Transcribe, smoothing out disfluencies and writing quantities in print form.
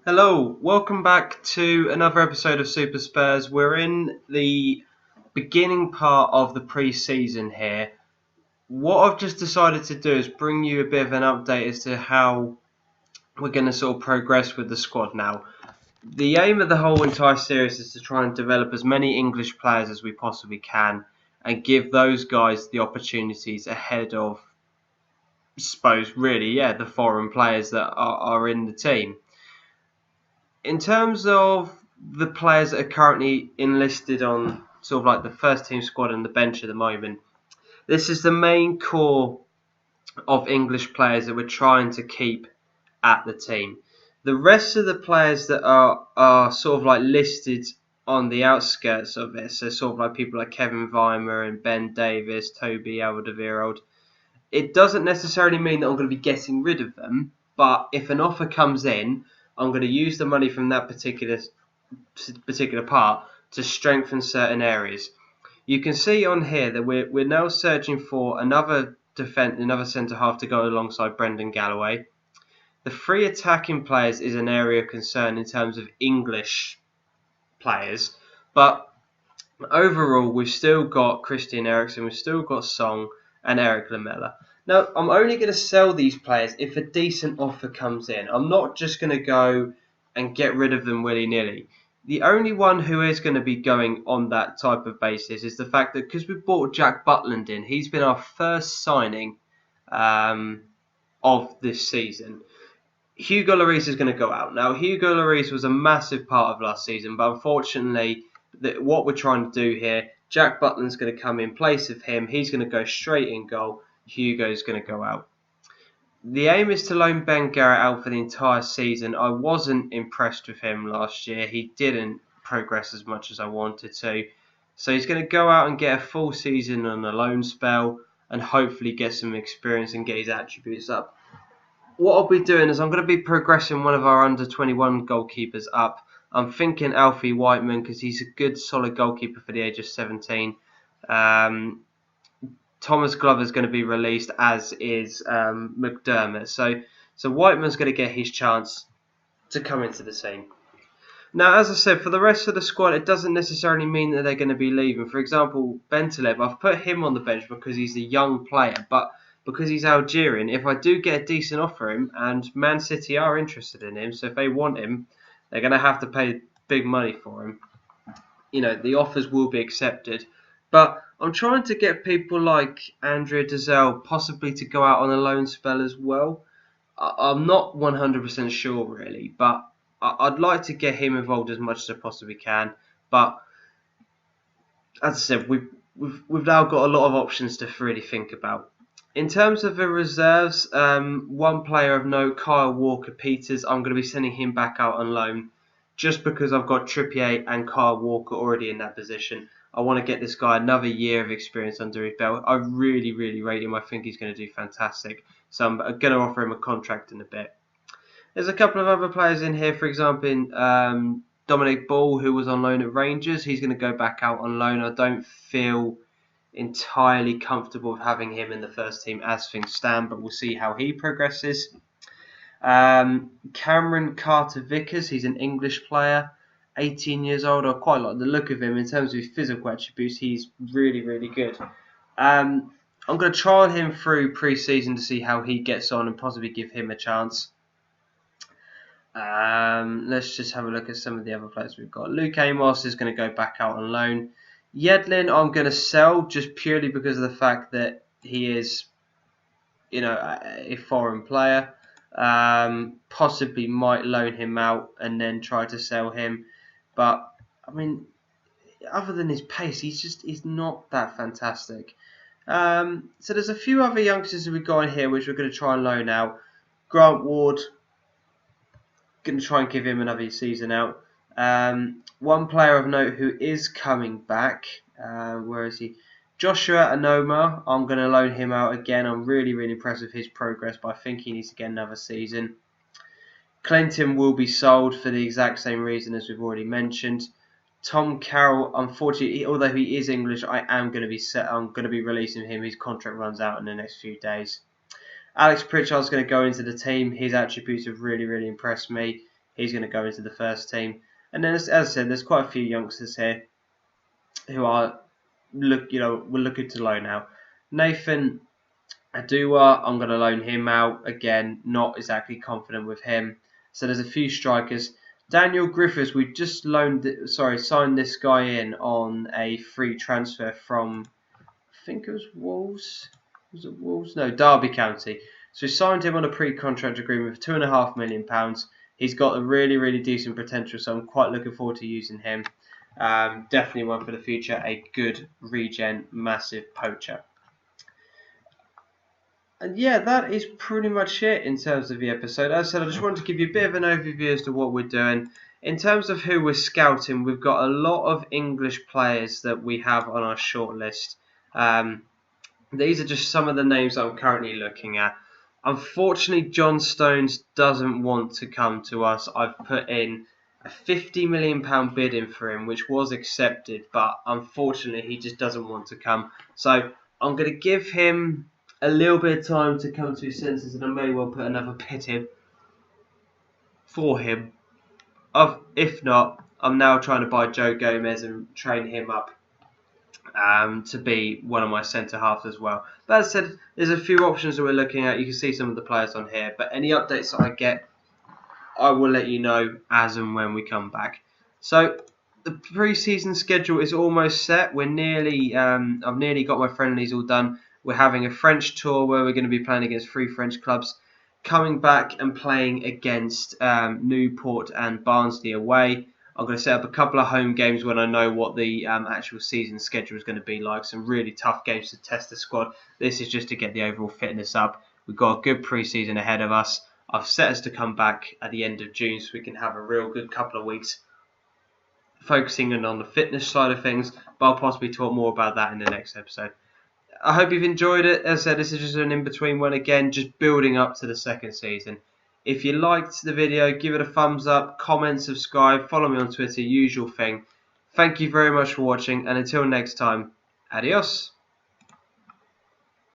Hello, welcome back to another episode of Super Spurs. We're in the beginning part of the pre-season here. What I've just decided to do is bring you a bit of an update as to how we're going to sort of progress with the squad now. The aim of the whole entire series is to try and develop as many English players as we possibly can and give those guys the opportunities ahead of, I suppose, the foreign players that are in the team. In terms of the players that are currently enlisted on sort of like the first team squad and the bench at the moment, this is the main core of English players that we're trying to keep at the team. The rest of the players that are sort of like listed on the outskirts of it, so sort of like people like Kevin Weimer and Ben Davis, Toby Alderweireld, it doesn't necessarily mean that I'm going to be getting rid of them, but if an offer comes in, I'm going to use the money from that particular part to strengthen certain areas. You can see on here that we're now searching for another centre half to go alongside Brendan Galloway. The three attacking players is an area of concern in terms of English players, but overall we've still got Christian Eriksen, we've still got Song and Eric Lamela. Now, I'm only going to sell these players if a decent offer comes in. I'm not just going to go and get rid of them willy-nilly. The only one who is going to be going on that type of basis is the fact that because we bought Jack Butland in, he's been our first signing of this season. Hugo Lloris is going to go out. Now, Hugo Lloris was a massive part of last season, but unfortunately, what we're trying to do here, Jack Butland's going to come in place of him. He's going to go straight in goal. Hugo's going to go out. The aim is to loan Ben Garrett out for the entire season. I wasn't impressed with him last year. He didn't progress as much as I wanted to. So he's going to go out and get a full season on a loan spell and hopefully get some experience and get his attributes up. What I'll be doing is I'm going to be progressing one of our under-21 goalkeepers up. I'm thinking Alfie Whiteman because he's a good, solid goalkeeper for the age of 17. Thomas Glover's going to be released, as is McDermott. So Whiteman's going to get his chance to come into the team. Now, as I said, for the rest of the squad, it doesn't necessarily mean that they're going to be leaving. For example, Bentaleb, I've put him on the bench because he's a young player, but because he's Algerian, if I do get a decent offer him, and Man City are interested in him, so if they want him, they're going to have to pay big money for him. You know, the offers will be accepted. But I'm trying to get people like Andrea Dazelle possibly to go out on a loan spell as well. I'm not 100% sure really, but I'd like to get him involved as much as I possibly can. But as I said, we've now got a lot of options to really think about. In terms of the reserves, one player of note, Kyle Walker-Peters, I'm going to be sending him back out on loan just because I've got Trippier and Kyle Walker already in that position. I want to get this guy another year of experience under his belt. I really, really rate him. I think he's going to do fantastic. So I'm going to offer him a contract in a bit. There's a couple of other players in here. For example, Dominic Ball, who was on loan at Rangers. He's going to go back out on loan. I don't feel entirely comfortable with having him in the first team as things stand, but we'll see how he progresses. Cameron Carter-Vickers, he's an English player, 18 years old. I quite like the look of him in terms of his physical attributes. He's really, really good. I'm going to trial him through pre-season to see how he gets on and possibly give him a chance. Let's just have a look at some of the other players we've got. Luke Amos is going to go back out on loan. Yedlin I'm going to sell just purely because of the fact that he is, a foreign player. Possibly might loan him out and then try to sell him. But, I mean, other than his pace, he's not that fantastic. So there's a few other youngsters that we've got in here which we're going to try and loan out. Grant Ward, going to try and give him another season out. One player of note who is coming back, where is he? Joshua Anoma, I'm going to loan him out again. I'm really, really impressed with his progress, but I think he needs to get another season. Clinton will be sold for the exact same reason as we've already mentioned. Tom Carroll, unfortunately, although he is English, I'm going to be releasing him. His contract runs out in the next few days. Alex Pritchard's going to go into the team. His attributes have really, really impressed me. he's going to go into the first team. And then, as I said, there's quite a few youngsters here who are we're looking to loan out. Nathan Adua, I'm going to loan him out again. Not exactly confident with him. So there's a few strikers. Daniel Griffiths, we just signed this guy in on a free transfer from, I think it was Wolves. Was it Wolves? No, Derby County. So we signed him on a pre-contract agreement for £2.5 million. He's got a really, really decent potential, so I'm quite looking forward to using him. Definitely one for the future. A good regen, massive poacher. And yeah, that is pretty much it in terms of the episode. As I said, I just wanted to give you a bit of an overview as to what we're doing. In terms of who we're scouting, we've got a lot of English players that we have on our shortlist. These are just some of the names that I'm currently looking at. Unfortunately, John Stones doesn't want to come to us. I've put in a £50 million bid in for him, which was accepted, but unfortunately, he just doesn't want to come. So I'm going to give him a little bit of time to come to his senses, and I may well put another bid in for him. If not, I'm now trying to buy Joe Gomez and train him up to be one of my centre halves as well. But as I said, there's a few options that we're looking at. You can see some of the players on here, but any updates that I get, I will let you know as and when we come back. So the pre-season schedule is almost set. We're nearly, I've nearly got my friendlies all done. We're having a French tour where we're going to be playing against 3 French clubs, coming back and playing against Newport and Barnsley away. I'm going to set up a couple of home games when I know what the actual season schedule is going to be like. Some really tough games to test the squad. This is just to get the overall fitness up. We've got a good pre-season ahead of us. I've set us to come back at the end of June so we can have a real good couple of weeks focusing on the fitness side of things. But I'll possibly talk more about that in the next episode. I hope you've enjoyed it. As I said, this is just an in-between one again, just building up to the second season. If you liked the video, give it a thumbs up, comment, subscribe, follow me on Twitter, usual thing. Thank you very much for watching, and until next time, adios.